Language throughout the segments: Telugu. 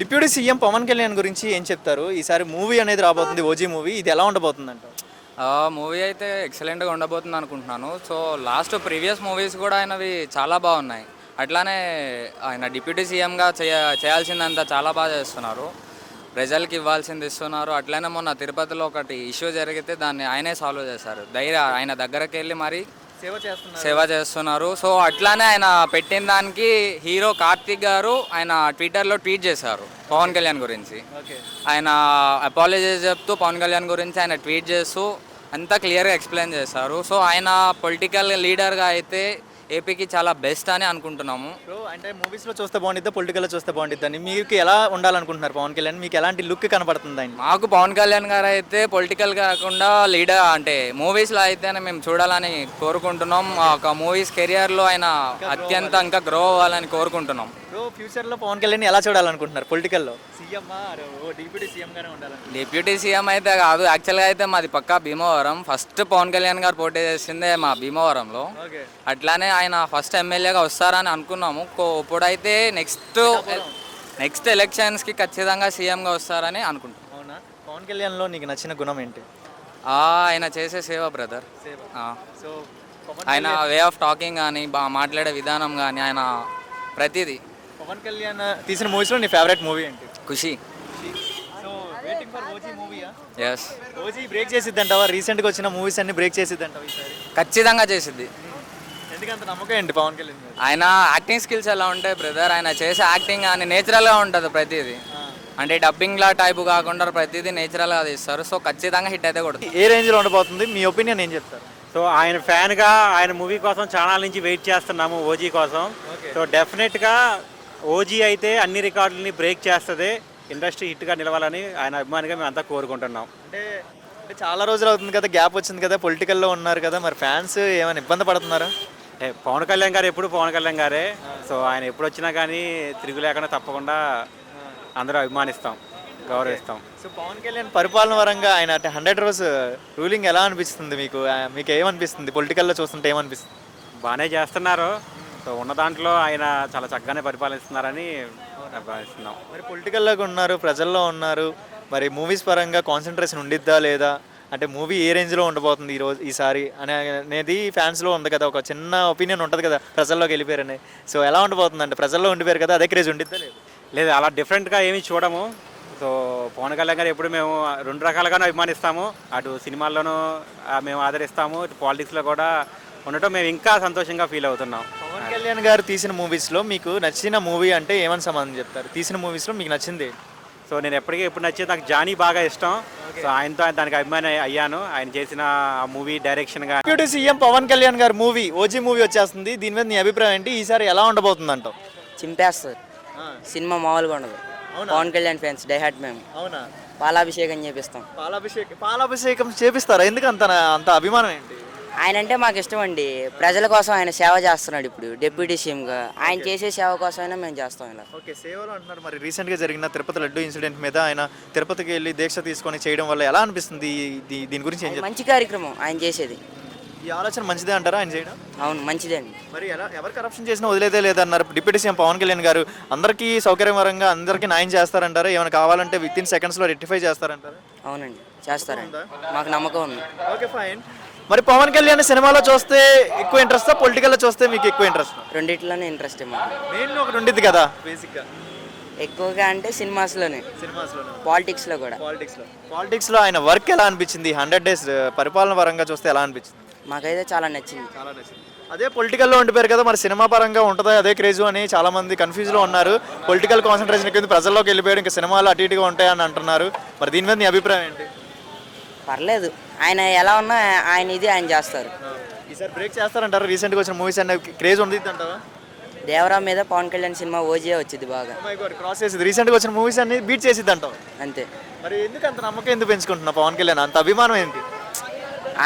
డిప్యూటీ సీఎం పవన్ కళ్యాణ్ గురించి ఏం చెప్తారు? ఈసారి మూవీ అనేది రాబోతుంది, ఓజీ మూవీ. ఇది ఎలా ఉండబోతుందంట? మూవీ అయితే ఎక్సలెంట్గా ఉండబోతుంది అనుకుంటున్నాను. సో లాస్ట్ ప్రీవియస్ మూవీస్ కూడా ఆయనవి చాలా బాగున్నాయి. అట్లానే ఆయన డిప్యూటీ సీఎంగా చేయాల్సిందంతా చాలా బాగా చేస్తున్నారు. ప్రజలకి ఇవ్వాల్సింది ఇస్తున్నారు. అట్లనే మొన్న తిరుపతిలో ఒకటి ఇష్యూ జరిగితే దాన్ని ఆయనే సాల్వ్ చేశారు. ఆయన దగ్గరకు వెళ్ళి మరి సేవ చేస్తున్నారు. సో అట్లానే ఆయన పెట్టిన దానికి హీరో కార్తీక్ గారు ఆయన ట్విట్టర్లో ట్వీట్ చేశారు పవన్ కళ్యాణ్ గురించి. ఆయన అపాలజైజ్ చెప్తూ పవన్ కళ్యాణ్ గురించి ఆయన ట్వీట్ చేస్తూ అంతా క్లియర్గా ఎక్స్ప్లెయిన్ చేశారు. సో ఆయన పొలిటికల్ లీడర్గా అయితే ఏపీకి చాలా బెస్ట్ అని అనుకుంటున్నాము. సో అంటే మూవీస్లో చూస్తే బాగుండిద్దా, పొలిటికల్లో చూస్తే బాగుండిద్దా అని మీకు ఎలా ఉండాలనుకుంటున్నారు పవన్ కళ్యాణ్? మీకు ఎలాంటి లుక్ కనపడుతుంది ఆయన? మాకు పవన్ కళ్యాణ్ గారు అయితే పొలిటికల్ కాకుండా లీడర్ అంటే మూవీస్లో అయితేనే మేము చూడాలని కోరుకుంటున్నాం. ఒక మూవీస్ కెరియర్లో ఆయన అత్యంత ఇంకా గ్రో అవ్వాలని కోరుకుంటున్నాం. బ్రో ఫ్యూచర్లో పవన్ కళ్యాణ్ ఎలా చూడాలనుకుంటున్నారు? పొలిటికల్లో సీఎం డిప్యూటీ సీఎంగానే ఉండాలి? డిప్యూటీ సీఎం అయితే కాదు, యాక్చువల్గా అయితే మాది పక్కా భీమవరం. ఫస్ట్ పవన్ కళ్యాణ్ గారు పోటీ చేసిందే మా భీమవరంలో. అట్లానే ఆయన ఫస్ట్ ఎమ్మెల్యేగా వస్తారని అనుకున్నాము. ఇప్పుడైతే నెక్స్ట్ ఎలక్షన్స్కి ఖచ్చితంగా సీఎంగా వస్తారని అనుకుంటున్నాం. అవునా? పవన్ కళ్యాణ్లో నీకు నచ్చిన గుణం ఏంటి? ఆయన చేసే సేవ బ్రదర్. సో ఆయన వే ఆఫ్ టాకింగ్ కానీ మాట్లాడే విధానం కానీ ఆయన ప్రతిదీ. పవన్ కళ్యాణ్ తీసిన మూవీస్లో నీ ఫేవరెట్ మూవీ ఏంటి? Khushi. So waiting for OG మూవీయా? ఎస్. ఓజీ బ్రేక్ చేసిద్దంటావా? రీసెంట్గా వచ్చిన మూవీస్ అన్ని బ్రేక్ చేసిద్దంటావా ఈసారి? ఖచ్చితంగా చేసిద్ది. ఎందుకంత నమ్మకం ఏంటి పవన్ కళ్యాణ్ గారు? ఆయన యాక్టింగ్ స్కిల్స్ ఎలా ఉంటాయి బ్రదర్, ఆయన చేసే యాక్టింగ్ అని నేచురల్గా ఉంటుంది ప్రతిదీ. అంటే డబ్బింగ్లా టైపు కాకుండా ప్రతిదీ నేచురల్గా తీస్తారు. సో ఖచ్చితంగా హిట్ అయితే కొడుతుంది. ఏ రేంజ్లో ఉండబోతుంది? మీ ఒపీనియన్ ఏం చెప్తారు? సో ఆయన ఫ్యాన్గా ఆయన మూవీ కోసం చాలా నుంచి వెయిట్ చేస్తున్నాము ఓజీ కోసం. సో డెఫినెట్గా ఓజీ అయితే అన్ని రికార్డులని బ్రేక్ చేస్తుంది, ఇండస్ట్రీ హిట్గా నిలవాలని ఆయన అభిమానిగా మేము అంతా కోరుకుంటున్నాం. అంటే అంటే చాలా రోజులు అవుతుంది కదా, గ్యాప్ వచ్చింది కదా, పొలిటికల్లో ఉన్నారు కదా, మరి ఫ్యాన్స్ ఏమైనా ఇబ్బంది పడుతున్నారా? అంటే పవన్ కళ్యాణ్ గారు ఎప్పుడు పవన్ కళ్యాణ్ గారే. సో ఆయన ఎప్పుడు వచ్చినా కానీ తిరుగు లేకుండా తప్పకుండా అందరూ అభిమానిస్తాం, గౌరవిస్తాం. సో పవన్ కళ్యాణ్ పరిపాలన పరంగా ఆయన 100 రోజు రూలింగ్ ఎలా అనిపిస్తుంది మీకు? మీకు ఏమనిపిస్తుంది పొలిటికల్లో చూస్తుంటే? ఏమనిపిస్తుంది? బాగానే చేస్తున్నారు. సో ఉన్న దాంట్లో ఆయన చాలా చక్కగానే పరిపాలిస్తున్నారని భావిస్తున్నాం. మరి పొలిటికల్లోకి ఉన్నారు, ప్రజల్లో ఉన్నారు, మరి మూవీస్ పరంగా కాన్సన్ట్రేషన్ ఉండిద్దా లేదా? అంటే మూవీ ఏ రేంజ్లో ఉండబోతుంది ఈసారి అనేది ఫ్యాన్స్లో ఉంది కదా, ఒక చిన్న ఒపీనియన్ ఉంటుంది కదా ప్రజల్లోకి వెళ్ళిపోయారని. సో ఎలా ఉండబోతుంది అంటే ప్రజల్లో ఉండిపోయారు కదా, అదే క్రేజ్ ఉండిద్దా లేదు? లేదు, అలా డిఫరెంట్గా ఏమీ చూడము. సో పవన్ కళ్యాణ్ గారు ఎప్పుడు మేము రెండు రకాలుగానే అభిమానిస్తాము. అటు సినిమాల్లోనూ మేము ఆదరిస్తాము, ఇటు పాలిటిక్స్లో కూడా ఉండటం మేము ఇంకా సంతోషంగా ఫీల్ అవుతున్నాం. పవన్ కళ్యాణ్ గారు తీసిన మూవీస్లో మీకు నచ్చిన మూవీ అంటే ఏమని సమాధానం చెప్తారు? తీసిన మూవీస్లో మీకు నచ్చింది? సో నేను ఎప్పుడు నచ్చేది నాకు జానీ బాగా ఇష్టం. సో ఆయనతో దానికి అభిమాని అయ్యాను, ఆయన చేసిన ఆ మూవీ డైరెక్షన్గా. డిప్యూటీ సీఎం పవన్ కళ్యాణ్ గారు మూవీ ఓజీ మూవీ వచ్చేస్తుంది, దీని మీద నీ అభిప్రాయం ఏంటి? ఈసారి ఎలా ఉండబోతుంది అంటావు? చింపేస్తారు సినిమా, మామూలుగా ఉండదు. పవన్ కళ్యాణ్ ఫ్యాన్స్ డైహార్ట్ మేము. అవునా? పాలాభిషేకం చేపిస్తాం. పాలాభిషేకం చేపిస్తారా? ఎందుకు అంత అభిమానం ఏంటి? ఆయన అంటే మాకు ఇష్టం అండి. ప్రజల కోసం ఆయన సేవ చేస్తున్నాడు. ఇప్పుడు డిప్యూటీ సీఎంగా ఆయన చేసే సేవ కోసమైనా మేము చేస్తాం ఇలా. ఓకే, సేవలు అంటున్నారు. మరి రీసెంట్గా జరిగిన తిరుపతి లడ్డు ఇన్సిడెంట్ మీద ఆయన తిరుపతికి వెళ్ళి దీక్ష తీసుకొని చేయడం వల్ల ఎలా అనిపిస్తుంది? దీని గురించి ఏం చెప్తారు? మంచి కార్యక్రమం ఆయన చేసేది. ఈ ఆలోచన మంచిదే అంటారా ఆయన చేయడం? అవును, మంచిదే అండి. మరి ఎవరు కరప్షన్ చేసినా వదిలేదే లేదన్నారు డిప్యూటీ సీఎం పవన్ కళ్యాణ్ గారు. అందరికీ సౌకర్యపరంగా అందరికీ న్యాయం చేస్తారంటారా? ఏమైనా కావాలంటే విత్ ఇన్ సెకండ్స్లో రెక్టిఫై చేస్తారంటారా? అవునండి, చేస్తారండి, మాకు నమ్మకం ఉంది. Okay, fine. మరి పవన్ కళ్యాణ్ సినిమాలో చూస్తే ఎక్కువ ఇంట్రెస్టా, పొలిటికల్లో చూస్తే మీకు ఎక్కువ ఇంట్రెస్ట్? రెండిట్లోనే ఇంట్రెస్ట్ మాకు. మెయిన్లో ఒకటి ఉండిద్ది కదా బేసిక్గా. ఎక్కువగా అంటే సినిమాస్లోనే, పాలిటిక్స్లో కూడా. పాలిటిక్స్లో ఆయన వర్క్ ఎలా అనిపించింది? 100 days పరిపాలన పరంగా చూస్తే ఎలా అనిపించింది? మాకైతే చాలా నచ్చింది. అదే పొలిటికల్లో ఉండిపోయారు కదా, మరి సినిమా పరంగా ఉంటుందా అదే క్రేజు అని చాలా మంది కన్ఫ్యూజ్లో ఉన్నారు. పొలిటికల్ కాన్సన్ట్రేషన్ కింద ప్రజల్లోకి వెళ్ళిపోయాడు, ఇంకా సినిమాలు అటు ఇటుగా ఉంటాయని అంటున్నారు. మరి దీని మీద నీ అభిప్రాయం ఏంటి? పర్లేదు, ఆయన ఎలా ఉన్నా ఆయన ఆయన చేస్తారు. ఈసారి బ్రేక్ చేస్తారంటారు? రీసెంట్గా వచ్చిన మూవీస్ అనే క్రేజ్ ఉంది అంటారా? దేవరా మీద పవన్ కళ్యాణ్ సినిమా ఓజీ వచ్చింది బాగా. క్రాస్ చేసింది. రీసెంట్గా వచ్చిన మూవీస్ అన్ని బీట్ చేసిద్ది అంటావు? అంతే. మరి ఎందుకు అంత నమ్మకం ఎందుకు పెంచుకుంటున్నా పవన్ కళ్యాణ్? అంత అభిమానం ఏంటి?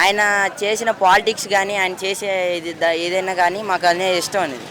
ఆయన చేసిన పాలిటిక్స్ కానీ ఆయన చేసే ఏదైనా కానీ మాకు అనే ఇష్టం అనేది.